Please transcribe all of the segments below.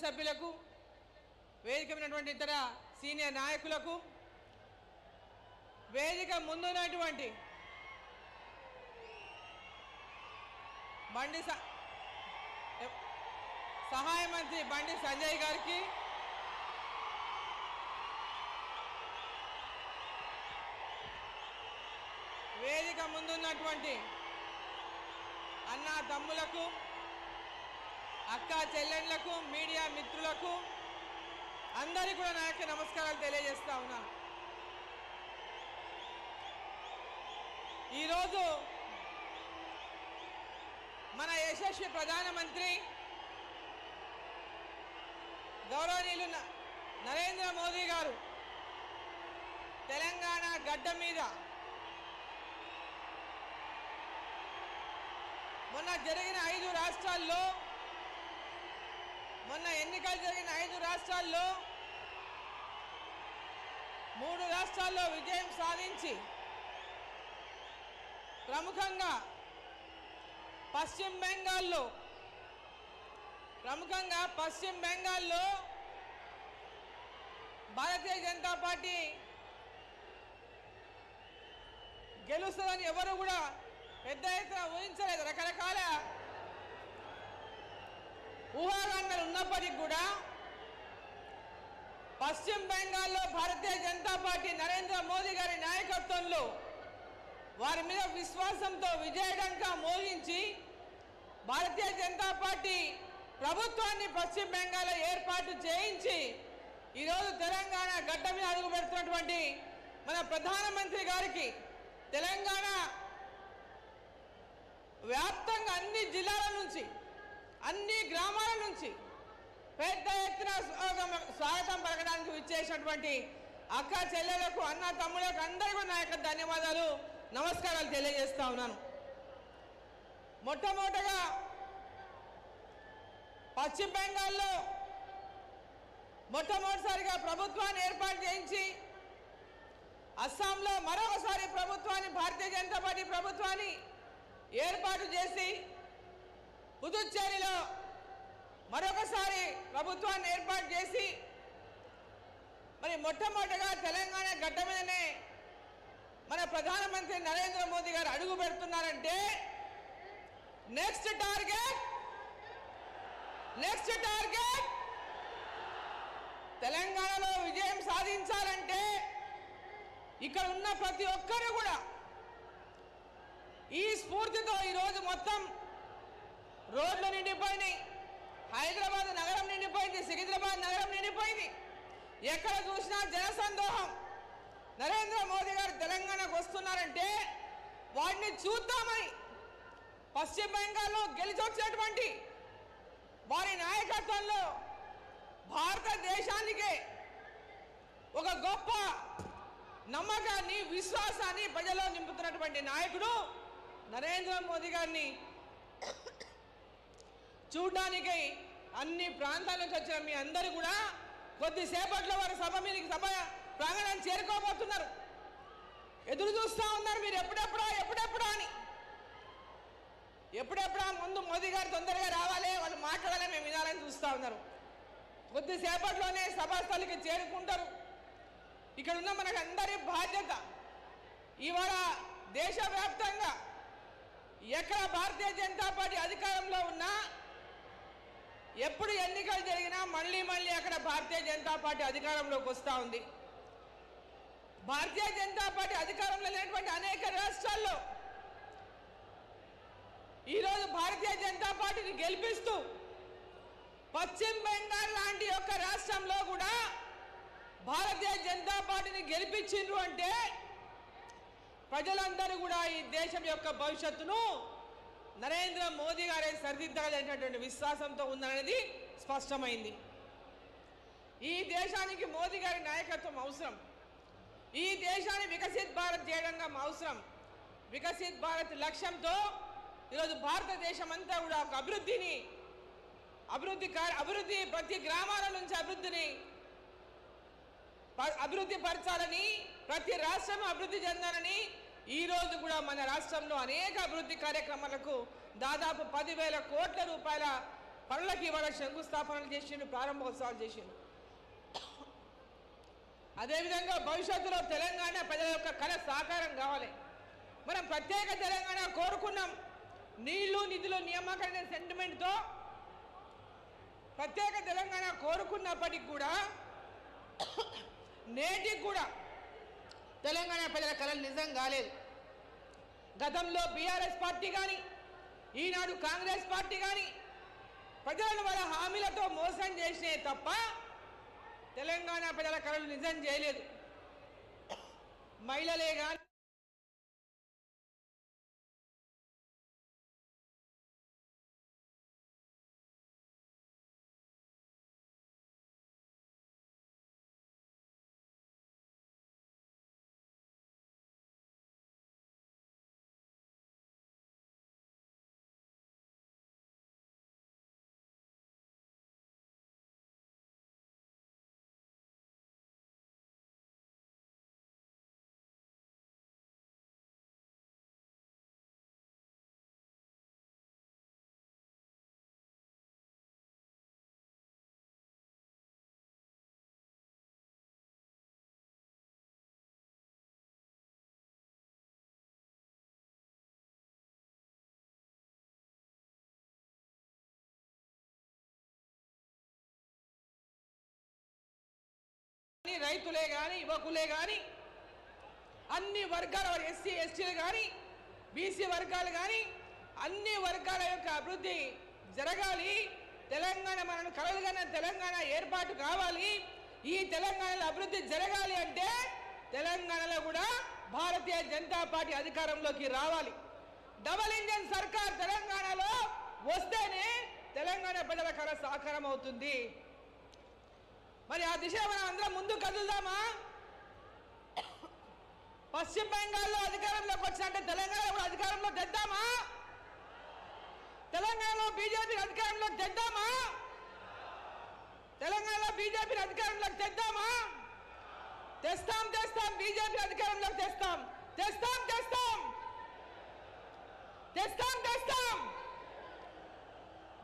సభ్యులకు వేదిక ఉన్నటువంటి ఇతర సీనియర్ నాయకులకు వేదిక ముందున్నటువంటి సహాయ మంత్రి బండి సంజయ్ గారికి వేదిక ముందున్నటువంటి అన్నా తమ్ములకు అక్కా చెల్లెళ్లకు మీడియా మిత్రులకు అందరికీ కూడా నా యొక్క నమస్కారాలు తెలియజేస్తా ఉన్నాను। ఈరోజు మన యశస్వి ప్రధానమంత్రి గౌరవనీయులు నరేంద్ర మోదీ గారు తెలంగాణ గడ్డ మీద మొన్న జరిగిన 5 రాష్ట్రాల్లో మొన్న ఎన్నికలు జరిగిన 5 రాష్ట్రాల్లో 3 రాష్ట్రాల్లో విజయం సాధించి ప్రముఖంగా పశ్చిమ బెంగాల్లో భారతీయ జనతా పార్టీ గెలుస్తుందని ఎవరు కూడా పెద్ద ఎత్తున ఊహించలేదు। రకరకాల ఊహాగానాలు ఉన్నప్పటికీ కూడా పశ్చిమ బెంగాల్లో భారతీయ జనతా పార్టీ నరేంద్ర మోదీ గారి నాయకత్వంలో వారి మీద విశ్వాసంతో విజయడంకా మోగించి భారతీయ జనతా పార్టీ ప్రభుత్వాన్ని పశ్చిమ బెంగాల్లో ఏర్పాటు చేయించి ఈరోజు తెలంగాణ గడ్డ మీద అడుగు పెడుతున్నటువంటి మన ప్రధానమంత్రి గారికి తెలంగాణ వ్యాప్తంగా అన్ని జిల్లాల నుంచి అన్ని గ్రామాల నుంచి పెద్ద ఎత్తున స్వాగతం పలకడానికి విచ్చేసినటువంటి అక్క చెల్లెలకు అన్న తమ్ములకు అందరికీ నా యొక్క ధన్యవాదాలు నమస్కారాలు తెలియజేస్తా ఉన్నాను। మొట్టమొదటగా పశ్చిమ బెంగాల్లో మొట్టమొదటిసారిగా ప్రభుత్వాన్ని ఏర్పాటు చేయించి అస్సాంలో మరొకసారి ప్రభుత్వాన్ని భారతీయ జనతా పార్టీ ప్రభుత్వాన్ని ఏర్పాటు చేసి పుదుచ్చేరిలో మరొకసారి ప్రభుత్వాన్ని ఏర్పాటు చేసి మరి మొట్టమొదటిగా తెలంగాణ గడ్డ మీదనే మన ప్రధానమంత్రి నరేంద్ర మోదీ గారు అడుగు పెడుతున్నారంటే నెక్స్ట్ టార్గెట్ తెలంగాణలో విజయం సాధించాలంటే ఇక్కడ ఉన్న ప్రతి ఒక్కరు కూడా ఈ స్ఫూర్తితో ఈరోజు మొత్తం రోడ్లు నిండిపోయినాయి। హైదరాబాద్ నగరం నిండిపోయింది, సికింద్రాబాద్ నగరం నిండిపోయింది, ఎక్కడ చూసినా జనసందోహం। నరేంద్ర మోదీ గారు తెలంగాణకు వస్తున్నారంటే వాడిని చూద్దామని పశ్చిమ బెంగాల్లో గెలిచొచ్చినటువంటి వారి నాయకత్వంలో భారతదేశానికే ఒక గొప్ప నమ్మకాన్ని విశ్వాసాన్ని ప్రజల్లో నింపుతున్నటువంటి నాయకుడు నరేంద్ర మోదీ గారిని చూడడానికి అన్ని ప్రాంతాల నుంచి వచ్చిన మీ అందరూ కూడా కొద్దిసేపట్లో వారి సభ ప్రాంగణాన్ని చేరుకోబోతున్నారు। ఎదురు చూస్తూ ఉన్నారు మీరు ఎప్పుడెప్పుడా అని। ఎప్పుడెప్పుడా ముందు మోదీ గారు తొందరగా రావాలి, వాళ్ళు మాట్లాడాలి, మేము వినాలని చూస్తూ ఉన్నారు। కొద్దిసేపట్లోనే సభాస్థలికి చేరుకుంటారు। ఇక్కడ ఉన్న మనకు అందరి బాధ్యత ఇవాళ దేశవ్యాప్తంగా ఎక్కడ భారతీయ జనతా పార్టీ అధికారంలో ఉన్నా ఎప్పుడు ఎన్నికలు జరిగినా మళ్ళీ అక్కడ భారతీయ జనతా పార్టీ అధికారంలోకి వస్తూ ఉంది। భారతీయ జనతా పార్టీ అధికారంలో లేనటువంటి అనేక రాష్ట్రాల్లో ఈరోజు భారతీయ జనతా పార్టీని గెలిపిస్తూ పశ్చిమ బెంగాల్ లాంటి ఒక రాష్ట్రంలో కూడా భారతీయ జనతా పార్టీని గెలిపించిండ్రు అంటే ప్రజలందరూ కూడా ఈ దేశం యొక్క భవిష్యత్తును నరేంద్ర మోదీ గారే సరిదిద్దగలిగినటువంటి విశ్వాసంతో ఉందనేది స్పష్టమైంది। ఈ దేశానికి మోదీ గారి నాయకత్వం అవసరం, ఈ దేశాన్ని వికసిత్ భారత్ చేయడం అవసరం। వికసిత్ భారత్ లక్ష్యంతో ఈరోజు భారతదేశం అంతా కూడా ఒక అభివృద్ధి ప్రతి గ్రామాల నుంచి అభివృద్ధి పరచాలని, ప్రతి రాష్ట్రం అభివృద్ధి చెందాలని ఈరోజు కూడా మన రాష్ట్రంలో అనేక అభివృద్ధి కార్యక్రమాలకు దాదాపు 10,000 కోట్ల రూపాయల పనులకి ఇవాళ శంకుస్థాపనలు చేసిండు, ప్రారంభోత్సవాలు చేసిండు. అదేవిధంగా భవిష్యత్తులో తెలంగాణ ప్రజల యొక్క కళ సాకారం కావాలి. మనం ప్రత్యేక తెలంగాణ కోరుకున్నాం. నీళ్లు నిధులు నియామకం సెంటిమెంట్తో ప్రత్యేక తెలంగాణ కోరుకున్నప్పటికీ కూడా నేటికి కూడా తెలంగాణ ప్రజల కళలు నిజం కాలేదు. గతంలో బీఆర్ఎస్ పార్టీ కానీ, ఈనాడు కాంగ్రెస్ పార్టీ కానీ ప్రజలను వాళ్ళ హామీలతో మోసం చేసినే తప్ప తెలంగాణ ప్రజల కళలు నిజం చేయలేదు. మహిళలే కానీ రైతులే కానీ, యువకులే కానీ, అన్ని వర్గాల ఎస్సీ ఎస్టీలు కానీ, బీసీ వర్గాలు కానీ అన్ని వర్గాల యొక్క అభివృద్ధి జరగాలి. తెలంగాణ మనను కలలుగన్న తెలంగాణ ఏర్పాటు కావాలి. ఈ తెలంగాణలో అభివృద్ధి జరగాలి అంటే తెలంగాణలో కూడా భారతీయ జనతా పార్టీ అధికారంలోకి రావాలి. డబల్ ఇంజన్ సర్కార్ తెలంగాణలో వస్తేనే తెలంగాణ ప్రజల కళ సాకారం అవుతుంది. మరి ఆ దిశ మనం అందరం ముందు కదులుదామా? పశ్చిమ బెంగాల్లో అధికారంలోకి వచ్చినట్టే తెలంగాణలో కూడా అధికారంలో తెద్దామా? తెలంగాణలో బీజేపీని అధికారంలోకి తెద్దామా? తెలంగాణలో బీజేపీని అధికారంలోకి తెద్దామా? తెస్తాం తెస్తాం, బీజేపీ అధికారంలోకి తెస్తాం తెస్తాం తెస్తాం తెస్తాం తెస్తాం.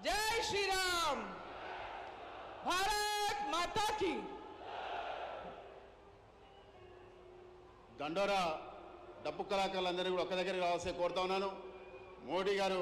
జై శ్రీరామ్, భారత్ మాతా కీ. దండోరా డప్పు కళాకారులందరినీ కూడా ఒక్క దగ్గరికి రావాల్సి కోరుతా ఉన్నాను. మోడీ గారు